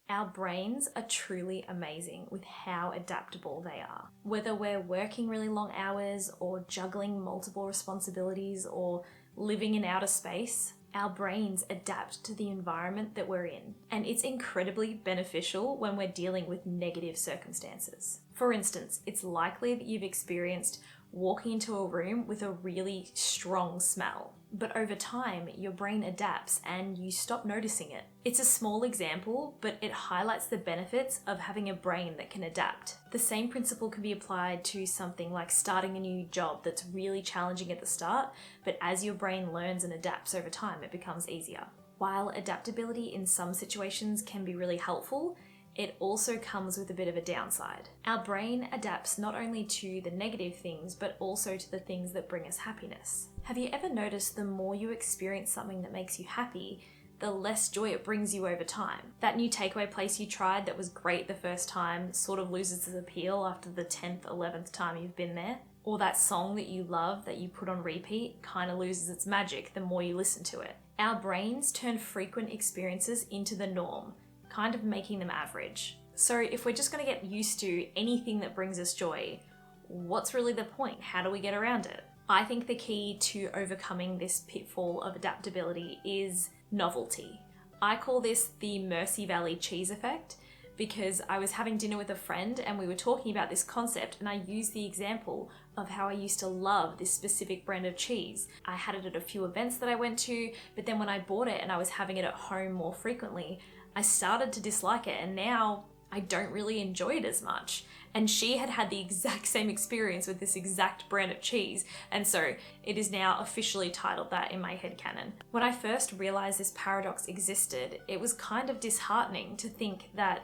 Our brains are truly amazing with how adaptable they are. Whether we're working really long hours or juggling multiple responsibilities or living in outer space, our brains adapt to the environment that we're in. And it's incredibly beneficial when we're dealing with negative circumstances. For instance, it's likely that you've experienced walking into a room with a really strong smell. But over time, your brain adapts and you stop noticing it. It's a small example, but it highlights the benefits of having a brain that can adapt. The same principle can be applied to something like starting a new job that's really challenging at the start, but as your brain learns and adapts over time, it becomes easier. While adaptability in some situations can be really helpful, it also comes with a bit of a downside. Our brain adapts not only to the negative things, but also to the things that bring us happiness. Have you ever noticed the more you experience something that makes you happy, the less joy it brings you over time? That new takeaway place you tried that was great the first time sort of loses its appeal after the 10th, 11th time you've been there. Or that song that you love that you put on repeat kind of loses its magic the more you listen to it. Our brains turn frequent experiences into the norm, kind of making them average. So if we're just going to get used to anything that brings us joy, what's really the point? How do we get around it? I think the key to overcoming this pitfall of adaptability is novelty. I call this the Mercy Valley cheese effect because I was having dinner with a friend and we were talking about this concept, and I used the example of how I used to love this specific brand of cheese. I had it at a few events that I went to, but then when I bought it and I was having it at home more frequently, I started to dislike it, and now I don't really enjoy it as much. And she had had the exact same experience with this exact brand of cheese, and so it is now officially titled that in my headcanon. When I first realized this paradox existed, it was kind of disheartening to think that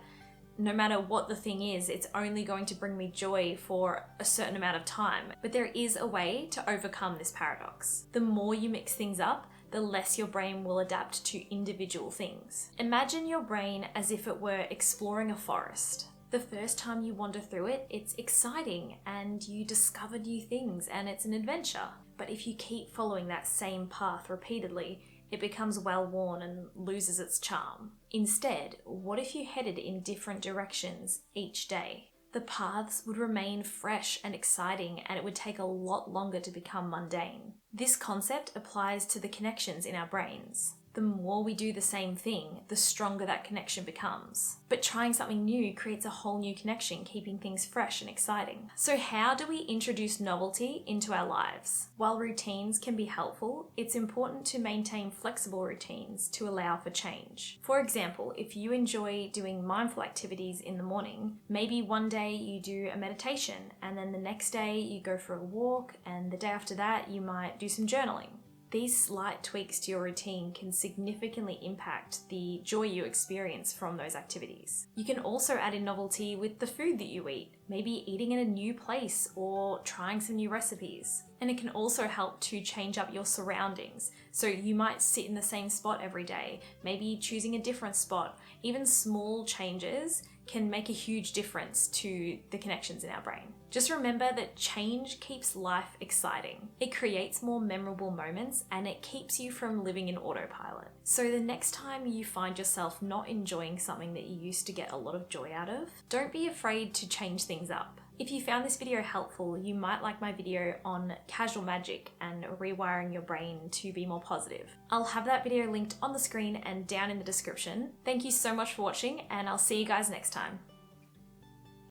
no matter what the thing is, it's only going to bring me joy for a certain amount of time. But there is a way to overcome this paradox. The more you mix things up, the less your brain will adapt to individual things. Imagine your brain as if it were exploring a forest. The first time you wander through it, it's exciting and you discover new things and it's an adventure. But if you keep following that same path repeatedly, it becomes well-worn and loses its charm. Instead, what if you headed in different directions each day? The paths would remain fresh and exciting, and it would take a lot longer to become mundane. This concept applies to the connections in our brains. The more we do the same thing, the stronger that connection becomes. But trying something new creates a whole new connection, keeping things fresh and exciting. So how do we introduce novelty into our lives? While routines can be helpful, it's important to maintain flexible routines to allow for change. For example, if you enjoy doing mindful activities in the morning, maybe one day you do a meditation, and then the next day you go for a walk, and the day after that you might do some journaling. These slight tweaks to your routine can significantly impact the joy you experience from those activities. You can also add in novelty with the food that you eat, maybe eating in a new place or trying some new recipes. And it can also help to change up your surroundings. So you might sit in the same spot every day, maybe choosing a different spot. Even small changes can make a huge difference to the connections in our brain. Just remember that change keeps life exciting. It creates more memorable moments and it keeps you from living in autopilot. So the next time you find yourself not enjoying something that you used to get a lot of joy out of, don't be afraid to change things up. If you found this video helpful, you might like my video on casual magic and rewiring your brain to be more positive. I'll have that video linked on the screen and down in the description. Thank you so much for watching, and I'll see you guys next time.